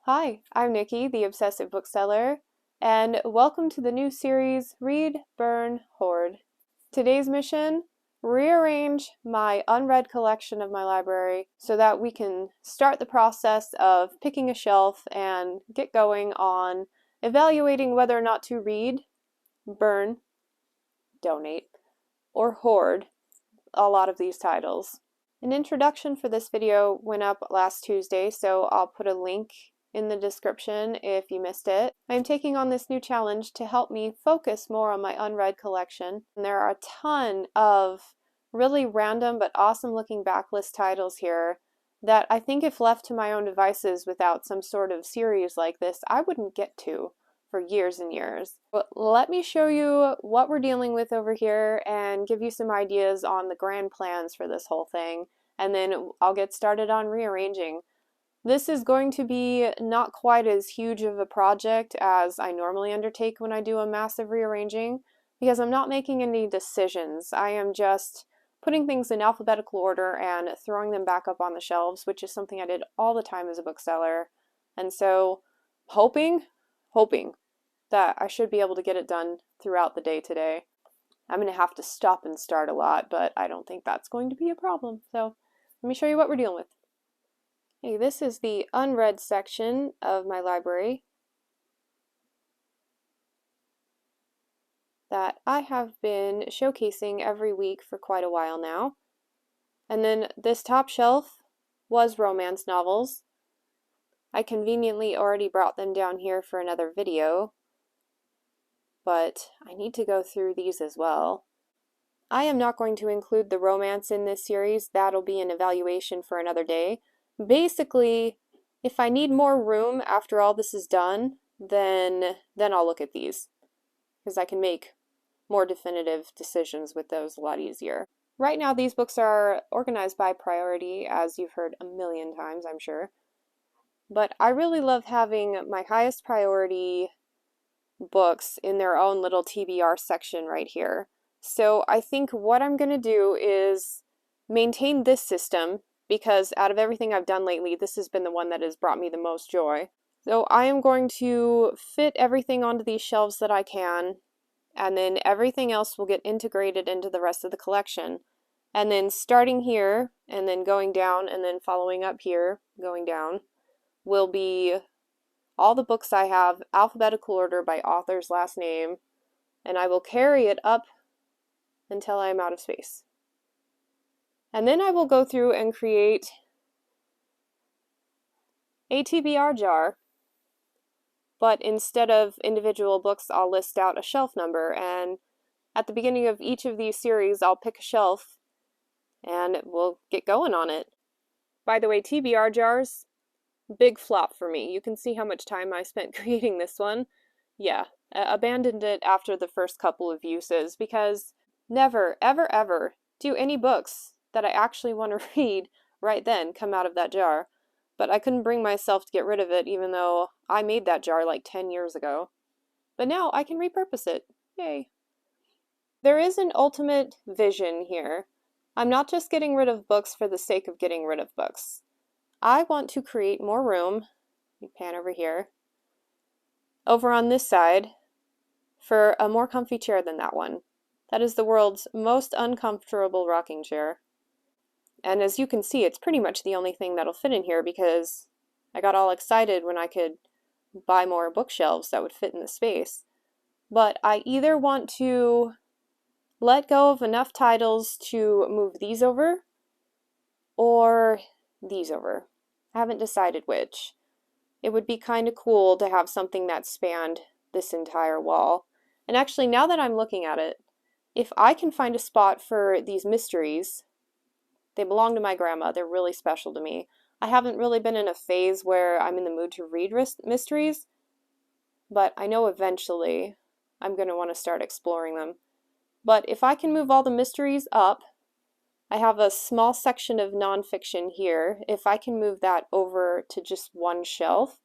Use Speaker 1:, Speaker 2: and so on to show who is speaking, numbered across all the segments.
Speaker 1: Hi, I'm Niki, the Obsessive Bookseller, and welcome to the new series, Read, Burn, Hoard. Today's mission, rearrange my unread collection of my library so that we can start the process of picking a shelf and get going on evaluating whether or not to read, burn, donate, or hoard a lot of these titles. An introduction for this video went up last Tuesday, so I'll put a link in the description if you missed it. I'm taking on this new challenge to help me focus more on my unread collection. And there are a ton of really random but awesome looking backlist titles here that I think if left to my own devices without some sort of series like this, I wouldn't get to for years and years. But let me show you what we're dealing with over here and give you some ideas on the grand plans for this whole thing, and then I'll get started on rearranging. This is going to be not quite as huge of a project as I normally undertake when I do a massive rearranging, because I'm not making any decisions. I am just putting things in alphabetical order and throwing them back up on the shelves, which is something I did all the time as a bookseller. And so hoping that I should be able to get it done throughout the day today. I'm going to have to stop and start a lot, but I don't think that's going to be a problem. So let me show you what we're dealing with. Okay, this is the unread section of my library that I have been showcasing every week for quite a while now. And then this top shelf was romance novels. I conveniently already brought them down here for another video, but I need to go through these as well. I am not going to include the romance in this series. That'll be an evaluation for another day. Basically, if I need more room after all this is done, then I'll look at these, because I can make more definitive decisions with those a lot easier. Right now, these books are organized by priority, as you've heard a million times, I'm sure. But I really love having my highest priority books in their own little TBR section right here. So I think what I'm going to do is maintain this system, because out of everything I've done lately, this has been the one that has brought me the most joy. So I am going to fit everything onto these shelves that I can, and then everything else will get integrated into the rest of the collection. And then starting here, and then going down, and then following up here, going down, will be all the books I have, alphabetical order by author's last name, and I will carry it up until I am out of space. And then I will go through and create a TBR jar, but instead of individual books, I'll list out a shelf number, and at the beginning of each of these series, I'll pick a shelf, and we'll get going on it. By the way, TBR jars, big flop for me. You can see how much time I spent creating this one. Yeah, abandoned it after the first couple of uses, because never, ever, ever do any books that I actually want to read right then come out of that jar. But I couldn't bring myself to get rid of it, even though I made that jar like 10 years ago. But now I can repurpose it. Yay. There is an ultimate vision here. I'm not just getting rid of books for the sake of getting rid of books. I want to create more room, you pan over here, over on this side, for a more comfy chair than that one. That is the world's most uncomfortable rocking chair. And as you can see, it's pretty much the only thing that'll fit in here, because I got all excited when I could buy more bookshelves that would fit in the space. But I either want to let go of enough titles to move these over, or these over. I haven't decided which. It would be kind of cool to have something that spanned this entire wall. And actually, now that I'm looking at it, if I can find a spot for these mysteries, they belong to my grandma. They're really special to me. I haven't really been in a phase where I'm in the mood to read mysteries, but I know eventually I'm going to want to start exploring them. But if I can move all the mysteries up, I have a small section of nonfiction here. If I can move that over to just one shelf,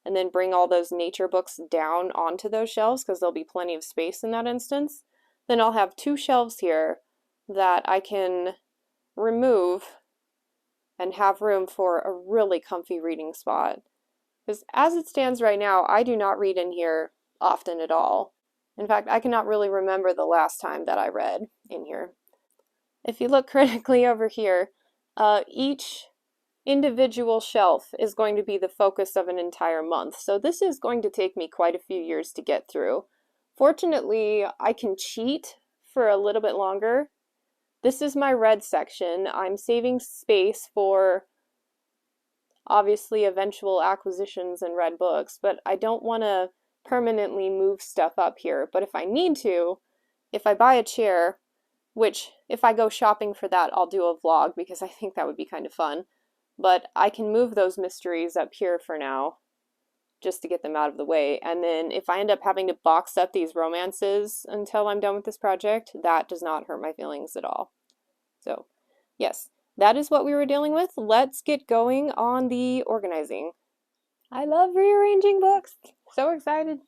Speaker 1: and then bring all those nature books down onto those shelves, because there'll be plenty of space in that instance, then I'll have two shelves here that I can remove and have room for a really comfy reading spot. Because as it stands right now, I do not read in here often at all. In fact, I cannot really remember the last time that I read in here. If you look critically over here, each individual shelf is going to be the focus of an entire month. So this is going to take me quite a few years to get through. Fortunately, I can cheat for a little bit longer. This is my read section. I'm saving space for obviously eventual acquisitions and read books, but I don't want to permanently move stuff up here. But if I need to, if I buy a chair, which if I go shopping for that, I'll do a vlog because I think that would be kind of fun. But I can move those mysteries up here for now, just to get them out of the way. And then if I end up having to box up these romances until I'm done with this project, that does not hurt my feelings at all. So, yes, that is what we were dealing with. Let's get going on the organizing. I love rearranging books. So excited.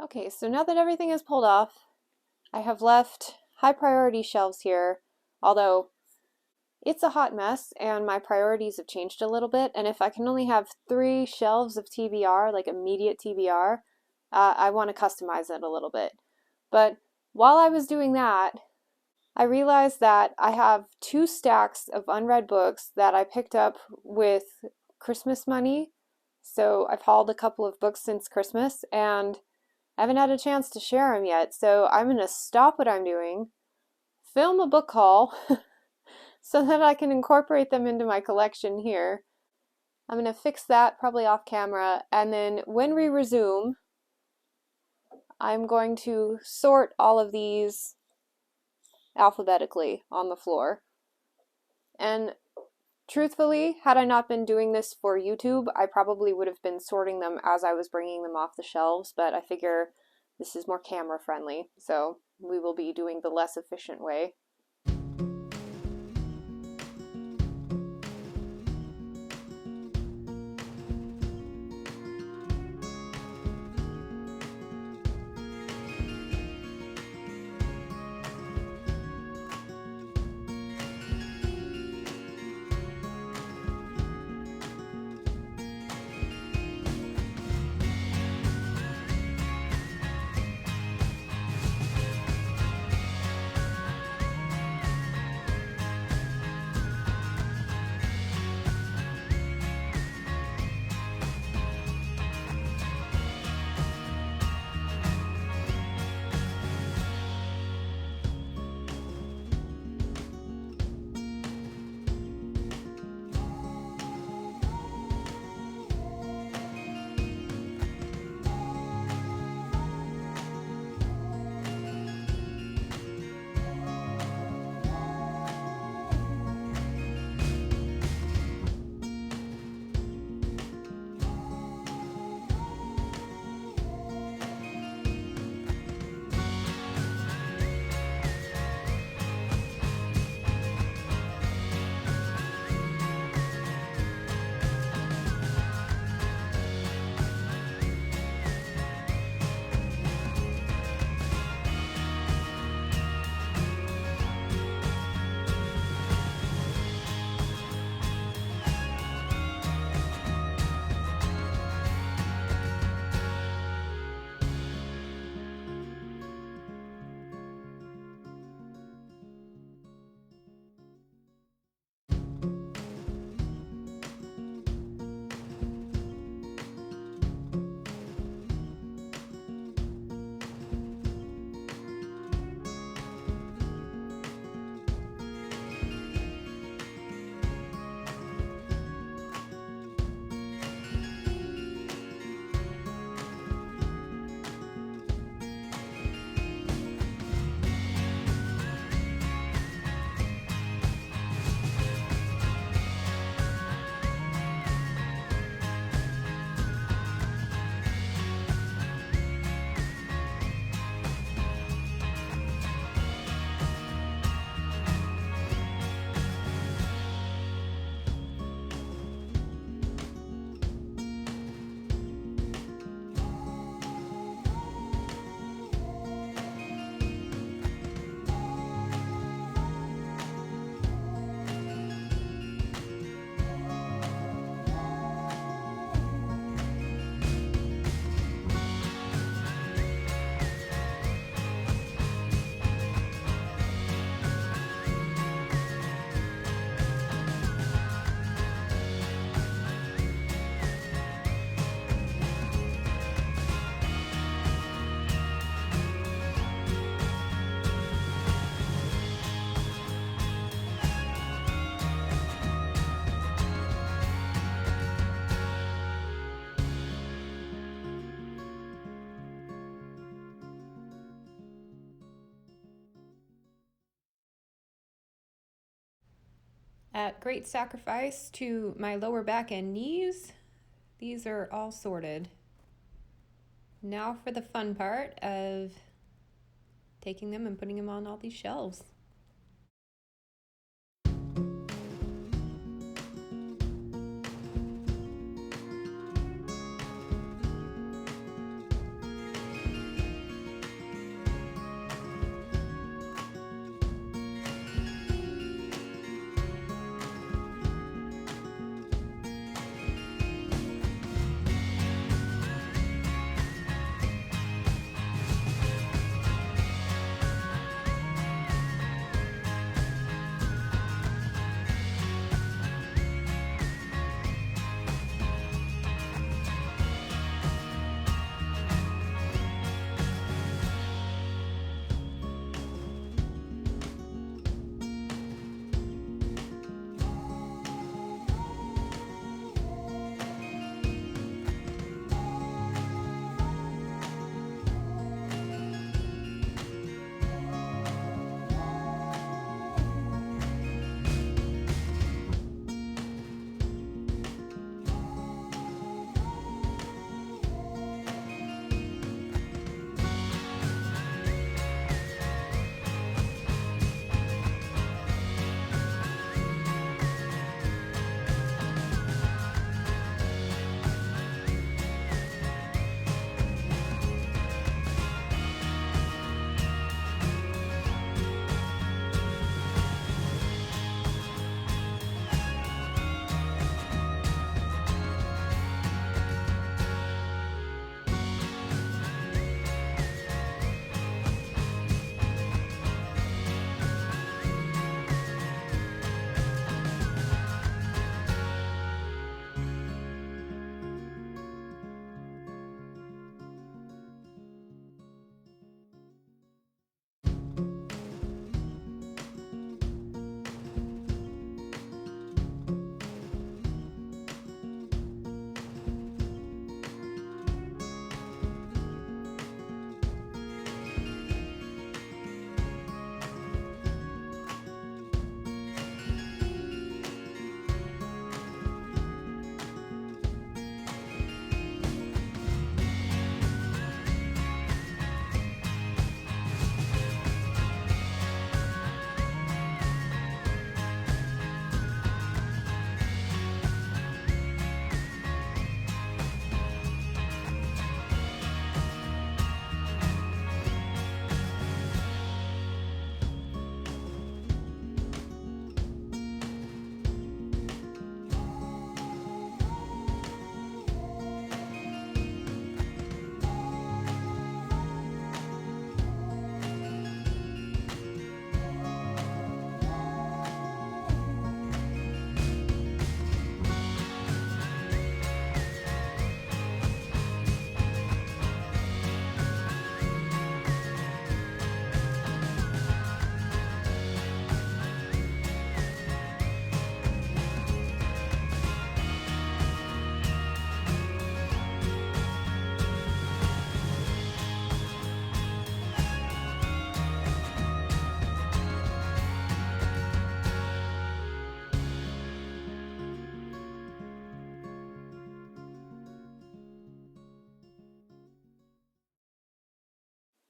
Speaker 1: Okay, so now that everything is pulled off, I have left high priority shelves here, although it's a hot mess and my priorities have changed a little bit, and if I can only have 3 shelves of TBR, like immediate TBR, I want to customize it a little bit. But while I was doing that, I realized that I have 2 stacks of unread books that I picked up with Christmas money. So I've hauled a couple of books since Christmas, and I haven't had a chance to share them yet, so I'm going to stop what I'm doing, film a book haul, so that I can incorporate them into my collection here. I'm going to fix that probably off camera, and then when we resume, I'm going to sort all of these alphabetically on the floor. And truthfully, had I not been doing this for YouTube, I probably would have been sorting them as I was bringing them off the shelves, but I figure this is more camera friendly, so we will be doing the less efficient way. At great sacrifice to my lower back and knees, these are all sorted. Now for the fun part of taking them and putting them on all these shelves.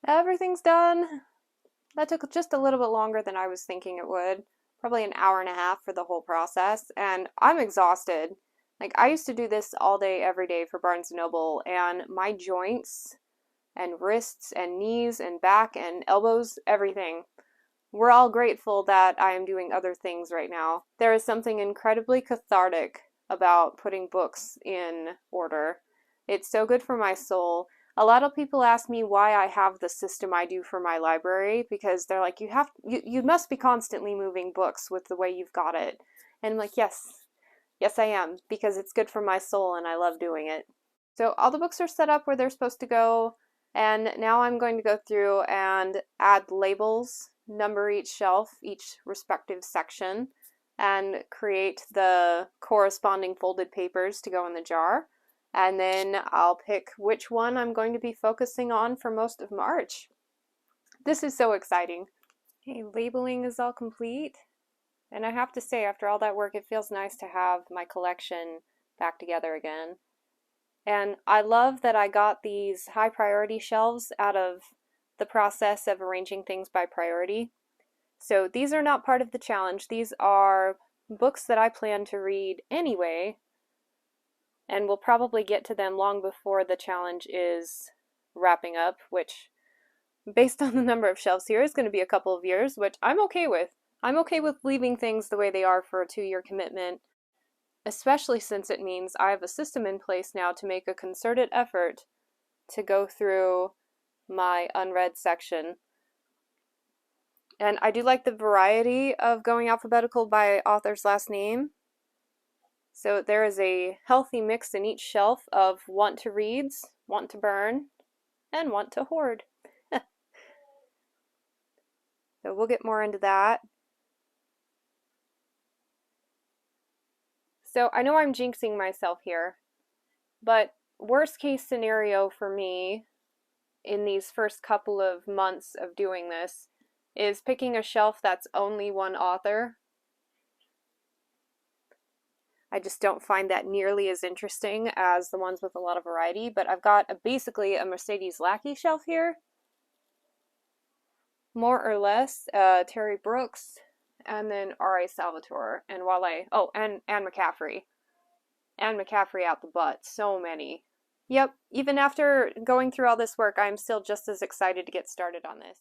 Speaker 1: Everything's done. That took just a little bit longer than I was thinking it would. Probably an hour and a half for the whole process, and I'm exhausted. Like, I used to do this all day, every day for Barnes & Noble, and my joints and wrists and knees and back and elbows, everything. We're all grateful that I am doing other things right now. There is something incredibly cathartic about putting books in order. It's so good for my soul. A lot of people ask me why I have the system I do for my library, because they're like, you must be constantly moving books with the way you've got it. And I'm like, yes I am, because it's good for my soul and I love doing it. So all the books are set up where they're supposed to go, and now I'm going to go through and add labels, number each shelf, each respective section, and create the corresponding folded papers to go in the jar. And then I'll pick which one I'm going to be focusing on for most of March. This is so exciting. Okay, labeling is all complete. And I have to say, after all that work, it feels nice to have my collection back together again. And I love that I got these high priority shelves out of the process of arranging things by priority. So these are not part of the challenge. These are books that I plan to read anyway, and we'll probably get to them long before the challenge is wrapping up, which, based on the number of shelves here, is going to be a couple of years, which I'm okay with. I'm okay with leaving things the way they are for a 2-year commitment, especially since it means I have a system in place now to make a concerted effort to go through my unread section. And I do like the variety of going alphabetical by author's last name. So there is a healthy mix in each shelf of want to reads, want to burn, and want to hoard. So we'll get more into that. So I know I'm jinxing myself here, but worst case scenario for me in these first couple of months of doing this is picking a shelf that's only one author. I just don't find that nearly as interesting as the ones with a lot of variety, but I've got basically a Mercedes Lackey shelf here, more or less, Terry Brooks, and then R.A. Salvatore, and and Anne McCaffrey. Anne McCaffrey out the butt, so many. Yep, even after going through all this work, I'm still just as excited to get started on this.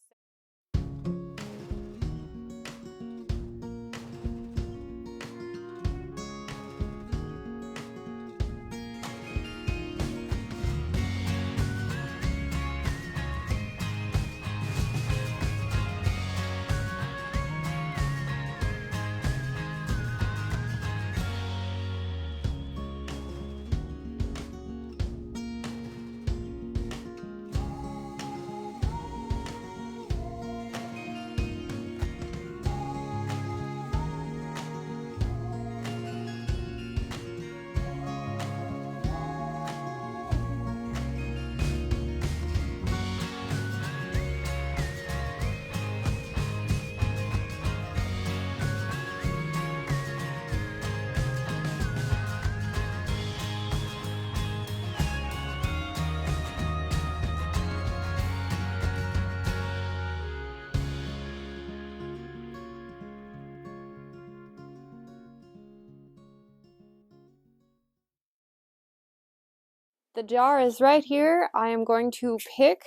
Speaker 1: The jar is right here. I am going to pick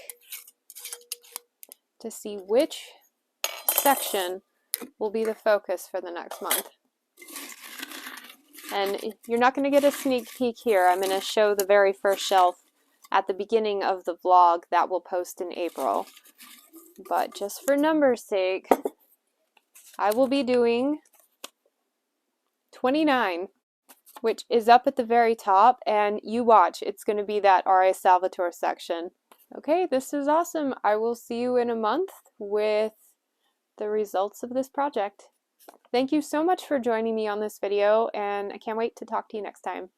Speaker 1: to see which section will be the focus for the next month. And you're not going to get a sneak peek here. I'm going to show the very first shelf at the beginning of the vlog that we'll post in April. But just for numbers' sake, I will be doing 29, which is up at the very top, and you watch, it's going to be that R.A. Salvatore section. Okay, this is awesome. I will see you in a month with the results of this project. Thank you so much for joining me on this video, and I can't wait to talk to you next time.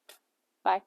Speaker 1: Bye.